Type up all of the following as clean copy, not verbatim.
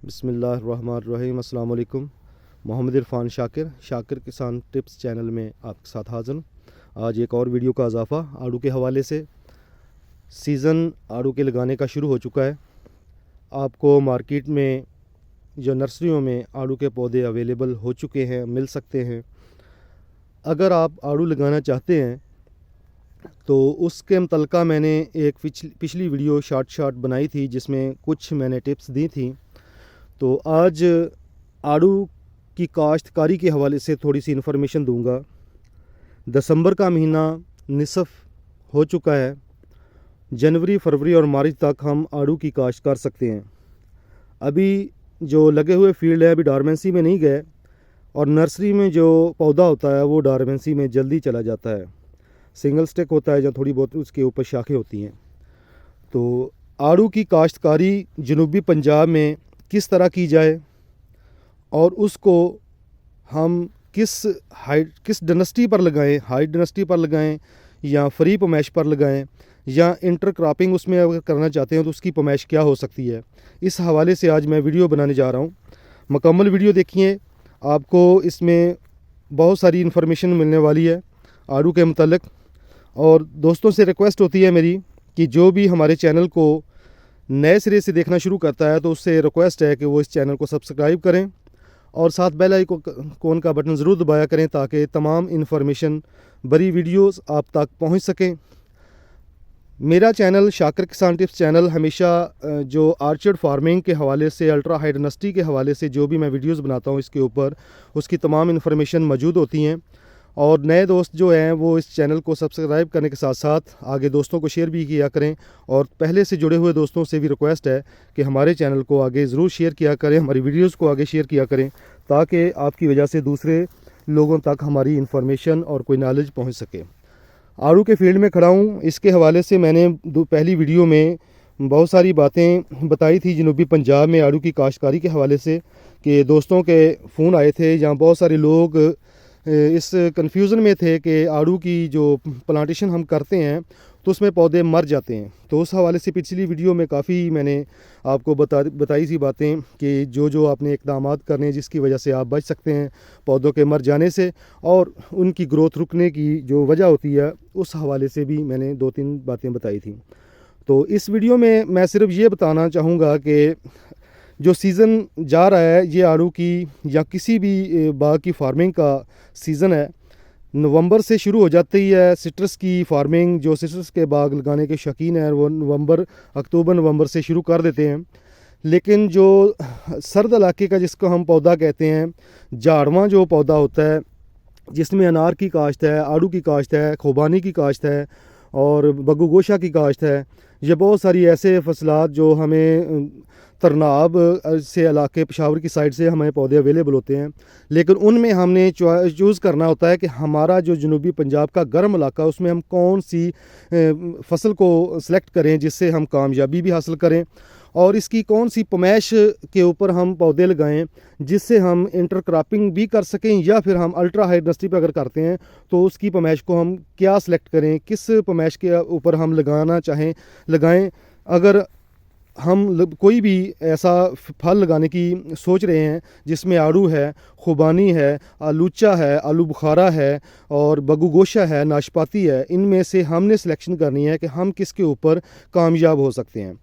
बिस्मिल्लाहिर्रहमानिर्रहीम। अस्सलाम वालेकुम। मोहम्मद इरफान शाकिर किसान टिप्स चैनल में आपके साथ हाज़िर हूँ। आज एक और वीडियो का इजाफ़ा आड़ू के हवाले से। सीज़न आड़ू के लगाने का शुरू हो चुका है। आपको मार्केट में जो नर्सरियों में आड़ू के पौधे अवेलेबल हो चुके हैं, मिल सकते हैं। अगर आप आड़ू लगाना चाहते हैं तो उसके मुतल्लिक़ा मैंने एक पिछली वीडियो शॉर्ट बनाई थी, जिसमें कुछ मैंने टिप्स दी थी। तो आज आड़ू की काश्तकारी के हवाले से थोड़ी सी इन्फॉर्मेशन दूंगा। दिसंबर का महीना निसफ़ हो चुका है। जनवरी, फरवरी और मार्च तक हम आड़ू की काश्त कर सकते हैं। अभी जो लगे हुए फील्ड है अभी डॉर्मेंसी में नहीं गए, और नर्सरी में जो पौधा होता है वो डॉर्मेंसी में जल्दी चला जाता है। सिंगल स्टेक होता है, जहाँ थोड़ी बहुत उसके ऊपर शाखें होती हैं। तो आड़ू की काश्तकारी जनूबी पंजाब में किस तरह की जाए और उसको हम किस डायनेस्टी पर लगाएं, हाई डायनेस्टी पर लगाएं या फ्री पमैश पर लगाएं, या इंटरक्रॉपिंग उसमें अगर करना चाहते हैं तो उसकी पमैश क्या हो सकती है, इस हवाले से आज मैं वीडियो बनाने जा रहा हूं। मुकम्मल वीडियो देखिए, आपको इसमें बहुत सारी इन्फॉर्मेशन मिलने वाली है आड़ू के मुतालिक। और दोस्तों से रिक्वेस्ट होती है मेरी कि जो भी हमारे चैनल को नए सिरे से देखना शुरू करता है तो उससे रिक्वेस्ट है कि वो इस चैनल को सब्सक्राइब करें और साथ बेल आइकन का बटन ज़रूर दबाया करें, ताकि तमाम इन्फॉर्मेशन बड़ी वीडियोस आप तक पहुंच सकें। मेरा चैनल शाकिर किसान टिप्स चैनल हमेशा जो आर्चर्ड फार्मिंग के हवाले से, अल्ट्रा हाई डायनेस्टी के हवाले से जो भी मैं वीडियोस बनाता हूं, इसके ऊपर उसकी तमाम इन्फॉर्मेशन मौजूद होती हैं। और नए दोस्त जो हैं वो इस चैनल को सब्सक्राइब करने के साथ साथ आगे दोस्तों को शेयर भी किया करें। और पहले से जुड़े हुए दोस्तों से भी रिक्वेस्ट है कि हमारे चैनल को आगे ज़रूर शेयर किया करें, हमारी वीडियोस को आगे शेयर किया करें, ताकि आपकी वजह से दूसरे लोगों तक हमारी इन्फॉर्मेशन और कोई नॉलेज पहुंच सके। आड़ू के फील्ड में खड़ा हूँ, इसके हवाले से मैंने पहली वीडियो में बहुत सारी बातें बताई थी जनूबी पंजाब में आड़ू की काश्तकारी के हवाले से, कि दोस्तों के फ़ोन आए थे जहाँ बहुत सारे लोग इस कन्फ्यूज़न में थे कि आड़ू की जो प्लांटेशन हम करते हैं तो उसमें पौधे मर जाते हैं। तो उस हवाले से पिछली वीडियो में काफ़ी मैंने आपको बताई सी बातें कि जो आपने इक़दाम करने हैं जिसकी वजह से आप बच सकते हैं पौधों के मर जाने से, और उनकी ग्रोथ रुकने की जो वजह होती है उस हवाले से भी मैंने 2-3 बातें बताई थी। तो इस वीडियो में मैं सिर्फ ये बताना चाहूँगा कि जो सीज़न जा रहा है ये आड़ू की या किसी भी बाग की फार्मिंग का सीज़न है, नवंबर से शुरू हो जाती है। सिट्रस की फार्मिंग, जो सिट्रस के बाग लगाने के शौकीन हैं वो अक्टूबर नवंबर से शुरू कर देते हैं। लेकिन जो सर्द इलाके का जिसको हम पौधा कहते हैं, झाड़वां जो पौधा होता है जिसमें अनार की काश्त है, आड़ू की काश्त है, खुबानी की काश्त है और बग्गू गोशा की काश्त है, ये बहुत सारी ऐसे फसलात जो हमें तरनाब से इलाके पेशावर की साइड से हमें पौधे अवेलेबल होते हैं। लेकिन उनमें हमने चूज़ करना होता है कि हमारा जो जनूबी पंजाब का गर्म इलाका, उसमें हम कौन सी फसल को सिलेक्ट करें जिससे हम कामयाबी भी हासिल करें, और इसकी कौन सी पमैश के ऊपर हम पौधे लगाएं जिससे हम इंटरक्रॉपिंग भी कर सकें, या फिर हम अल्ट्रा हाई डायनेस्टी पर अगर करते हैं तो उसकी पमैश को हम क्या सिलेक्ट करें, किस पमैश के ऊपर हम लगाना चाहें लगाएं। अगर हम कोई भी ऐसा फल लगाने की सोच रहे हैं जिसमें आड़ू है, खुबानी है, आलूचा है, आलू बुखारा है और बग्गू गोशा है, नाशपाती है, इनमें से हमने सिलेक्शन करनी है कि हम किसके ऊपर कामयाब हो सकते हैं।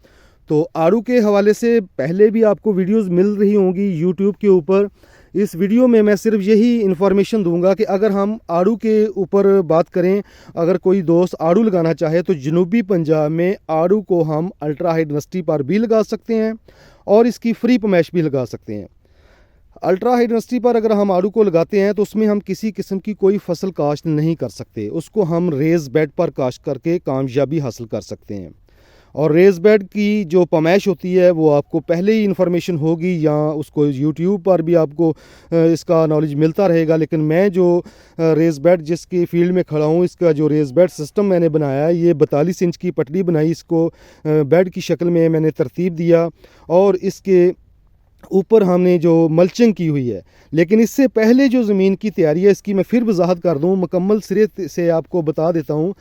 तो आड़ू के हवाले से पहले भी आपको वीडियोस मिल रही होंगी यूट्यूब के ऊपर। इस वीडियो में मैं सिर्फ यही इन्फॉर्मेशन दूंगा कि अगर हम आड़ू के ऊपर बात करें, अगर कोई दोस्त आड़ू लगाना चाहे तो जनूबी पंजाब में आड़ू को हम अल्ट्रा हाई डायनेस्टी पर भी लगा सकते हैं और इसकी फ्री पमैश भी लगा सकते हैं। अल्ट्रा हाई डायनेस्टी पर अगर हम आड़ू को लगाते हैं तो उसमें हम किसी किस्म की कोई फसल काश्त नहीं कर सकते, उसको हम रेज़ बेड पर काश्त करके कामयाबी हासिल कर सकते हैं। और रेज़ बेड की जो पमैश होती है वो आपको पहले ही इन्फॉर्मेशन होगी, या उसको यूट्यूब पर भी आपको इसका नॉलेज मिलता रहेगा। लेकिन मैं जो रेज़ बेड जिसकी फील्ड में खड़ा हूँ, इसका जो रेज़ बेड सिस्टम मैंने बनाया है, ये 42 इंच की पटड़ी बनाई, इसको बेड की शक्ल में मैंने तरतीब दिया और इसके ऊपर हमने जो मल्चिंग की हुई है। लेकिन इससे पहले जो ज़मीन की तैयारी है इसकी मैं फिर वजाहत कर दूँ, मुकम्मल सिरे से आपको बता देता हूँ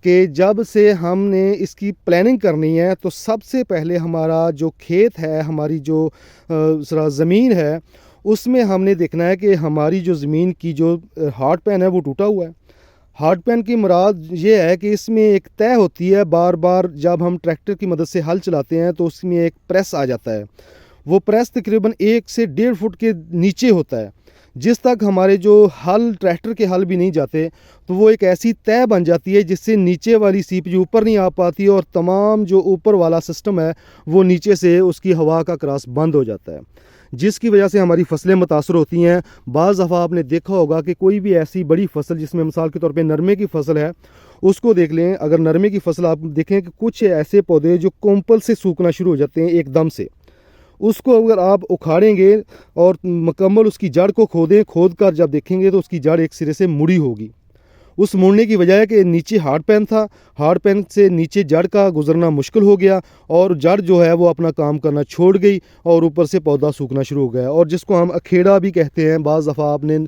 कि जब से हमने इसकी प्लानिंग करनी है तो सबसे पहले हमारा जो खेत है, हमारी जो ज़मीन है, उसमें हमने देखना है कि हमारी जो ज़मीन की जो हार्ड पैन है वो टूटा हुआ है। हार्ड पैन की मुराद ये है कि इसमें एक तय होती है, बार बार जब हम ट्रैक्टर की मदद से हल चलाते हैं तो उसमें एक प्रेस आ जाता है। वो प्रेस तकरीबन 1 से 1.5 फुट के नीचे होता है। जिस तक हमारे जो हल ट्रैक्टर के हल भी नहीं जाते तो वो एक ऐसी तय बन जाती है जिससे नीचे वाली सीप जो ऊपर नहीं आ पाती और तमाम जो ऊपर वाला सिस्टम है वो नीचे से उसकी हवा का क्रॉस बंद हो जाता है, जिसकी वजह से हमारी फसलें मुतासर होती हैं। बाज़ दफ़ा आपने देखा होगा कि कोई भी ऐसी बड़ी फसल जिसमें मिसाल के तौर पे नरमे की फसल है, उसको देख लें। अगर नरमे की फसल आप देखें कि कुछ ऐसे पौधे जो कोम्पल से सूखना शुरू हो जाते हैं एकदम से, उसको अगर आप उखाड़ेंगे और मुकम्मल उसकी जड़ को खोद कर जब देखेंगे तो उसकी जड़ एक सिरे से मुड़ी होगी। उस मुड़ने की वजह है कि नीचे हार्ड पैन था, हार्ड पैन से नीचे जड़ का गुजरना मुश्किल हो गया और जड़ जो है वो अपना काम करना छोड़ गई और ऊपर से पौधा सूखना शुरू हो गया, और जिसको हम अखेड़ा भी कहते हैं। बाज़ दफ़ा आपने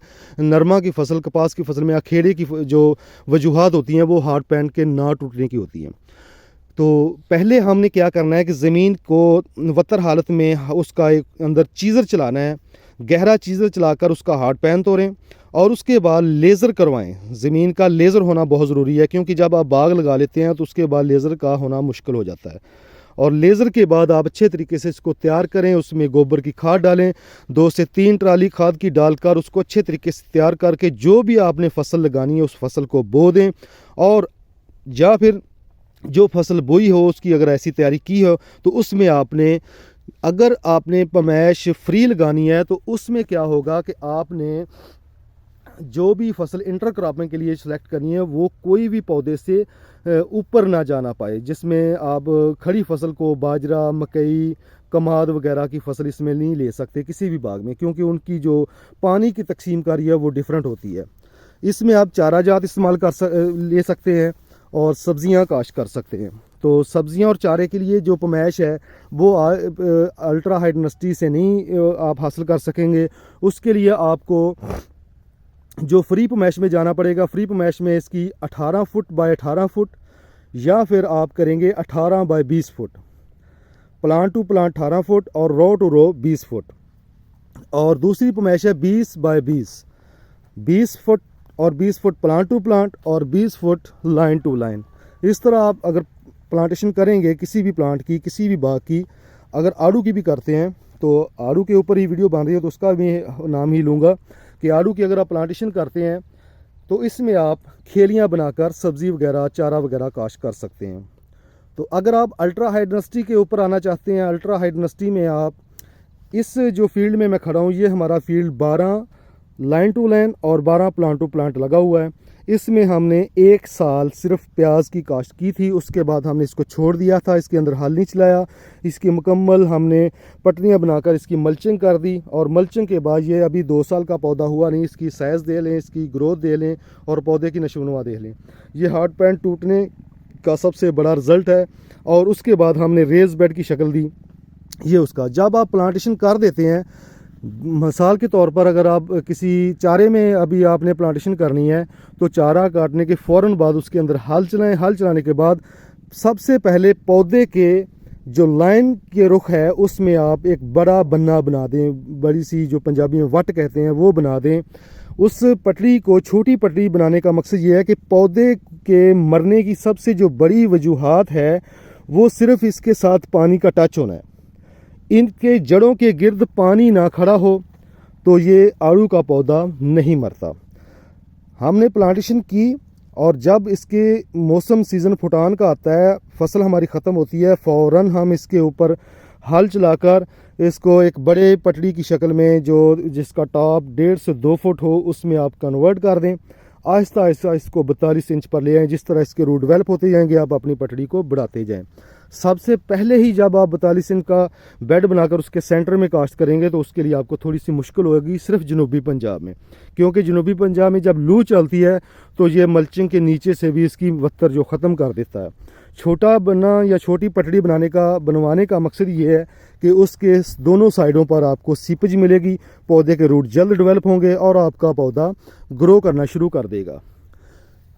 नरमा की फसल, कपास की फसल में अखेड़े की जो वजूहात होती हैं वो हार्ड पैन के ना टूटने की होती हैं। तो पहले हमने क्या करना है कि ज़मीन को वतर हालत में उसका एक अंदर चीज़र चलाना है, गहरा चीज़र चलाकर उसका हार्ड पैन तोड़ें और उसके बाद लेज़र करवाएं। ज़मीन का लेज़र होना बहुत ज़रूरी है, क्योंकि जब आप बाग लगा लेते हैं तो उसके बाद लेज़र का होना मुश्किल हो जाता है। और लेज़र के बाद आप अच्छे तरीके से इसको तैयार करें, उसमें गोबर की खाद डालें, 2 से 3 ट्राली खाद की डालकर उसको अच्छे तरीके से तैयार करके जो भी आपने फसल लगानी है उस फसल को बो दें। और या फिर जो फसल बोई हो उसकी अगर ऐसी तैयारी की हो तो उसमें अगर आपने पमैश फ्री लगानी है तो उसमें क्या होगा कि आपने जो भी फसल इंटर क्रॉपिंग के लिए सेलेक्ट करनी है वो कोई भी पौधे से ऊपर ना जाना पाए, जिसमें आप खड़ी फसल को बाजरा, मकई, कमाद वगैरह की फसल इसमें नहीं ले सकते किसी भी बाग में, क्योंकि उनकी जो पानी की तकसीम कारी है वो डिफरेंट होती है। इसमें आप चारा जात इस्तेमाल ले सकते हैं और सब्ज़ियां काश्त कर सकते हैं। तो सब्ज़ियां और चारे के लिए जो पमैश है वो अल्ट्रा हाई डायनेस्टी से नहीं आप हासिल कर सकेंगे। उसके लिए आपको जो फ्री पमैश में जाना पड़ेगा। फ्री पमैश में इसकी 18 फुट बाय 18 फुट या फिर आप करेंगे 18 by 20 foot, plant to plant 18 foot और रो टू रो 20 फुट। और दूसरी पमैश है 20 बाय 20 फुट और 20 फुट प्लांट टू प्लांट और 20 फुट लाइन टू लाइन। इस तरह आप अगर प्लांटेशन करेंगे किसी भी प्लांट की, किसी भी बाग की, अगर आड़ू की भी करते हैं तो आड़ू के ऊपर ही वीडियो बन रही है तो उसका भी नाम ही लूँगा कि आड़ू की अगर आप प्लांटेशन करते हैं तो इसमें आप खेलियाँ बनाकर सब्ज़ी वगैरह, चारा वगैरह काश्त कर सकते हैं। तो अगर आप अल्ट्रा हाई डायनेस्टी के ऊपर आना चाहते हैं, अल्ट्रा हाई डायनेस्टी में आप इस जो फील्ड में मैं खड़ा हूँ ये हमारा फील्ड 12 लाइन टू लाइन और 12 प्लांट टू प्लांट लगा हुआ है। इसमें हमने 1 साल सिर्फ प्याज की काश्त की थी, उसके बाद हमने इसको छोड़ दिया था, इसके अंदर हल नहीं चलाया। इसकी मुकम्मल हमने पटरियाँ बनाकर इसकी मल्चिंग कर दी और मल्चिंग के बाद ये अभी 2 साल का पौधा हुआ नहीं, इसकी साइज़ दे लें, इसकी ग्रोथ दे लें और पौधे की नशोनुमा देख लें। ये हार्ड पैन टूटने का सबसे बड़ा रिज़ल्ट है। और उसके बाद हमने रेज़ बेड की शक्ल दी। ये उसका जब आप प्लांटेशन कर देते हैं, मिसाल के तौर पर अगर आप किसी चारे में अभी आपने प्लांटेशन करनी है तो चारा काटने के फ़ौरन बाद उसके अंदर हल चलाएं। हल चलाने के बाद सबसे पहले पौधे के जो लाइन के रुख है उसमें आप एक बड़ा बन्ना बना दें, बड़ी सी जो पंजाबी में वट कहते हैं वो बना दें। उस पटड़ी को छोटी पटड़ी बनाने का मकसद ये है कि पौधे के मरने की सबसे जो बड़ी वजूहात है वो सिर्फ इसके साथ पानी का टच होना है। इनके जड़ों के गिर्द पानी ना खड़ा हो तो ये आड़ू का पौधा नहीं मरता। हमने प्लांटेशन की और जब इसके मौसम सीज़न फुटान का आता है, फसल हमारी ख़त्म होती है, फ़ौरन हम इसके ऊपर हल चलाकर इसको एक बड़े पटड़ी की शक्ल में जो जिसका टॉप 1.5 से 2 फुट हो उसमें आप कन्वर्ट कर दें। आहिस्ता आहिस्ता इसको 42 इंच पर ले आएँ। जिस तरह इसके रूट डेवलप होते जाएंगे आप अपनी पटड़ी को बढ़ाते जाएं। सबसे पहले ही जब आप 42 इंच का बेड बनाकर उसके सेंटर में काश्त करेंगे तो उसके लिए आपको थोड़ी सी मुश्किल होगी सिर्फ जनूबी पंजाब में, क्योंकि जनूबी पंजाब में जब लू चलती है तो ये मल्चिंग के नीचे से भी इसकी वत्तर जो ख़त्म कर देता है। छोटा बना या छोटी पटड़ी बनवाने का मकसद ये है कि उसके दोनों साइडों पर आपको सीपेज मिलेगी, पौधे के रूट जल्द डेवलप होंगे और आपका पौधा ग्रो करना शुरू कर देगा।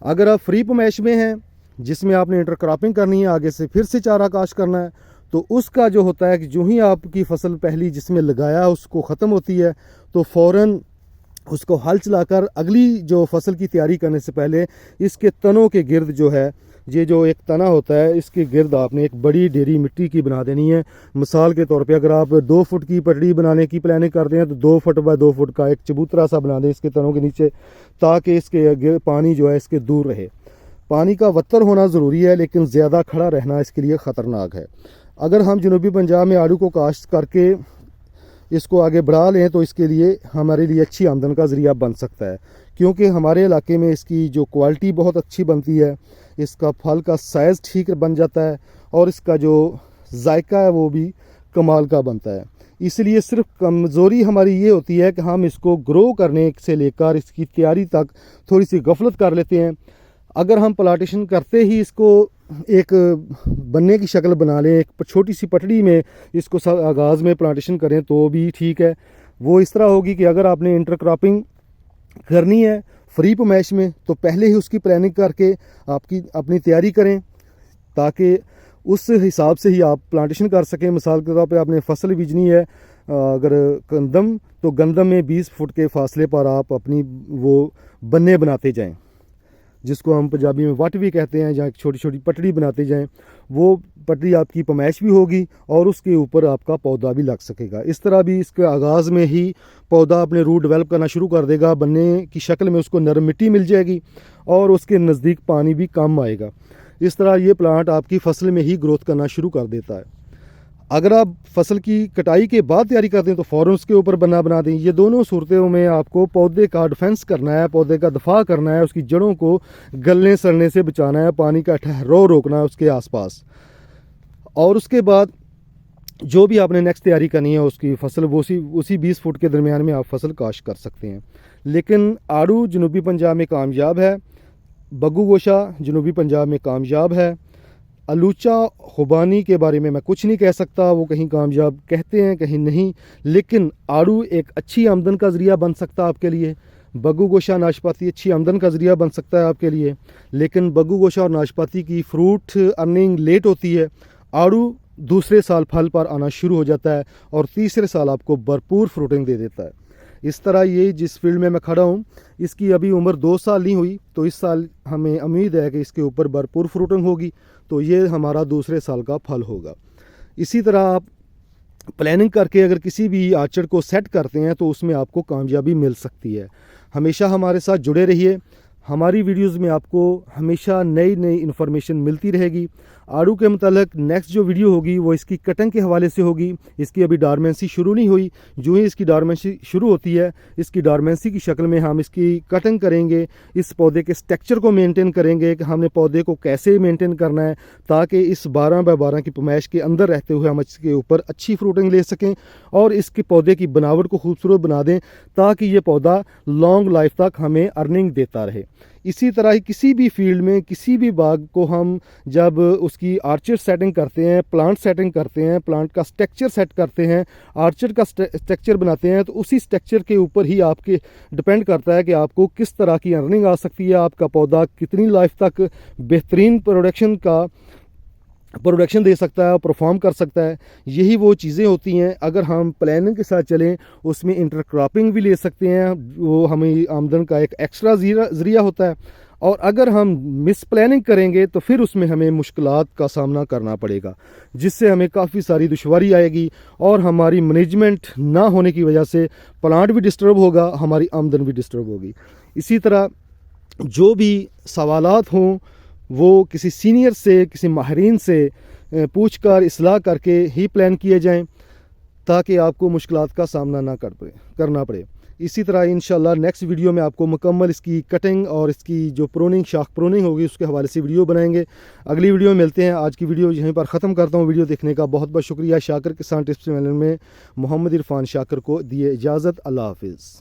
अगर आप फ्री पमैश में हैं जिसमें आपने इंटरक्रॉपिंग करनी है, आगे से फिर से चारा काश्त करना है, तो उसका जो होता है कि जो ही आपकी फसल पहली जिसमें लगाया उसको ख़त्म होती है तो फ़ौरन उसको हल चलाकर अगली जो फसल की तैयारी करने से पहले इसके तनों के गिर्द जो है, ये जो एक तना होता है इसके गिर्द आपने एक बड़ी ढेरी मिट्टी की बना देनी है। मिसाल के तौर पे अगर आप 2 फुट की पटड़ी बनाने की प्लानिंग करते हैं तो 2 फुट बाय 2 फुट का एक चबूतरा सा बना दें इसके तनों के नीचे, ताकि इसके पानी जो है इसके दूर रहे। पानी का वत्तर होना ज़रूरी है, लेकिन ज़्यादा खड़ा रहना इसके लिए ख़तरनाक है। अगर हम जनूबी पंजाब में आड़ू को काश्त करके इसको आगे बढ़ा लें तो इसके लिए हमारे लिए अच्छी आमदन का ज़रिया बन सकता है, क्योंकि हमारे इलाके में इसकी जो क्वालिटी बहुत अच्छी बनती है, इसका फल का साइज़ ठीक बन जाता है और इसका जो जायका है वो भी कमाल का बनता है। इसलिए सिर्फ कमज़ोरी हमारी ये होती है कि हम इसको ग्रो करने से लेकर इसकी तैयारी तक थोड़ी सी गफलत कर लेते हैं। अगर हम प्लांटेशन करते ही इसको एक बनने की शक्ल बना लें, एक छोटी सी पटड़ी में इसको आगाज़ में प्लांटेशन करें तो भी ठीक है। वो इस तरह होगी कि अगर आपने इंटरक्रॉपिंग करनी है फ्री पमैश में तो पहले ही उसकी प्लानिंग करके अपनी तैयारी करें, ताकि उस हिसाब से ही आप प्लांटेशन कर सकें। मिसाल के तौर पे आपने फसल बीजनी है अगर गंदम, तो गंदम में 20 फुट के फासले पर आप अपनी वो बन्ने बनाते जाएं, जिसको हम पंजाबी में वट भी कहते हैं, जहाँ छोटी छोटी पटड़ी बनाते जाएं। वो पटड़ी आपकी पमैश भी होगी और उसके ऊपर आपका पौधा भी लग सकेगा। इस तरह भी इसके आगाज़ में ही पौधा अपने रूट डेवलप करना शुरू कर देगा, बनने की शक्ल में उसको नरम मिट्टी मिल जाएगी और उसके नज़दीक पानी भी कम आएगा। इस तरह ये प्लांट आपकी फसल में ही ग्रोथ करना शुरू कर देता है। अगर आप फसल की कटाई के बाद तैयारी करते हैं तो फ़ौरन उसके ऊपर बना बना दें। ये दोनों सूरतों में आपको पौधे का डिफेंस करना है, पौधे का दफा करना है, उसकी जड़ों को गलने सड़ने से बचाना है, पानी का ठहराव रोकना है उसके आसपास। और उसके बाद जो भी आपने नेक्स्ट तैयारी करनी है उसकी फसल वो उसी 20 फुट के दरमियान में आप फसल काश्त कर सकते हैं। लेकिन आड़ू जनूबी पंजाब में कामयाब है, बग्गू गोशा जनूबी पंजाब में कामयाब है। अलूचा खुबानी के बारे में मैं कुछ नहीं कह सकता, वो कहीं कामयाब कहते हैं कहीं नहीं, लेकिन आड़ू एक अच्छी आमदन का ज़रिया बन सकता है आपके लिए। बग्गू गोशा नाशपाती अच्छी आमदन का ज़रिया बन सकता है आपके लिए, लेकिन बग्गू गोशा और नाशपाती की फ्रूट अर्निंग लेट होती है। आड़ू दूसरे साल फल पर आना शुरू हो जाता है और तीसरे साल आपको भरपूर फ्रूटिंग दे देता है। इस तरह ये जिस फील्ड में मैं खड़ा हूँ इसकी अभी उम्र 2 साल नहीं हुई, तो इस साल हमें उम्मीद है कि इसके ऊपर भरपूर फ्रूटिंग होगी, तो ये हमारा दूसरे साल का फल होगा। इसी तरह आप प्लानिंग करके अगर किसी भी आर्चर्ड को सेट करते हैं तो उसमें आपको कामयाबी मिल सकती है। हमेशा हमारे साथ जुड़े रहिए, हमारी वीडियोस में आपको हमेशा नई नई इन्फॉर्मेशन मिलती रहेगी। आड़ू के मतलब नेक्स्ट जो वीडियो होगी वो इसकी कटिंग के हवाले से होगी। इसकी अभी डॉर्मेंसी शुरू नहीं हुई, जो ही इसकी डॉर्मेंसी शुरू होती है इसकी डॉर्मेंसी की शक्ल में हम इसकी कटिंग करेंगे, इस पौधे के स्ट्रक्चर को मेंटेन करेंगे कि हमने पौधे को कैसे मेंटेन करना है ताकि इस 12 बाय 12 की पमैश के अंदर रहते हुए हम इसके ऊपर अच्छी फ्रूटिंग ले सकें और इसके पौधे की बनावट को खूबसूरत बना दें, ताकि ये पौधा लॉन्ग लाइफ तक हमें अर्निंग देता रहे। इसी तरह ही किसी भी फील्ड में किसी भी बाग को हम जब उसकी आर्चर सेटिंग करते हैं, प्लांट सेटिंग करते हैं, प्लांट का स्ट्रक्चर सेट करते हैं, आर्चर का स्ट्रक्चर बनाते हैं, तो उसी स्ट्रक्चर के ऊपर ही आपके डिपेंड करता है कि आपको किस तरह की अर्निंग आ सकती है, आपका पौधा कितनी लाइफ तक बेहतरीन प्रोडक्शन दे सकता है, परफॉर्म कर सकता है। यही वो चीज़ें होती हैं। अगर हम प्लानिंग के साथ चलें उसमें इंटरक्रॉपिंग भी ले सकते हैं, वो हमें आमदन का एक एक्स्ट्रा ज़रिया होता है। और अगर हम मिस प्लानिंग करेंगे तो फिर उसमें हमें मुश्किलात का सामना करना पड़ेगा, जिससे हमें काफ़ी सारी दुश्वारी आएगी और हमारी मैनेजमेंट ना होने की वजह से प्लांट भी डिस्टर्ब होगा, हमारी आमदन भी डिस्टर्ब होगी। इसी तरह जो भी सवालात हों वो किसी सीनियर से, किसी माहिरीन से पूछकर इस्लाह करके ही प्लान किए जाएं, ताकि आपको मुश्किलात का सामना ना करना पड़े। इसी तरह इंशाल्लाह नेक्स्ट वीडियो में आपको मुकम्मल इसकी कटिंग और इसकी जो प्रूनिंग, शाख प्रूनिंग होगी उसके हवाले से वीडियो बनाएंगे। अगली वीडियो में मिलते हैं। आज की वीडियो यहीं पर ख़त्म करता हूँ। वीडियो देखने का बहुत बहुत शुक्रिया। शाकिर किसान टिप्स चैनल में मोहम्मद इरफान शाकिर को दिए इजाज़त। अल्लाह हाफिज़।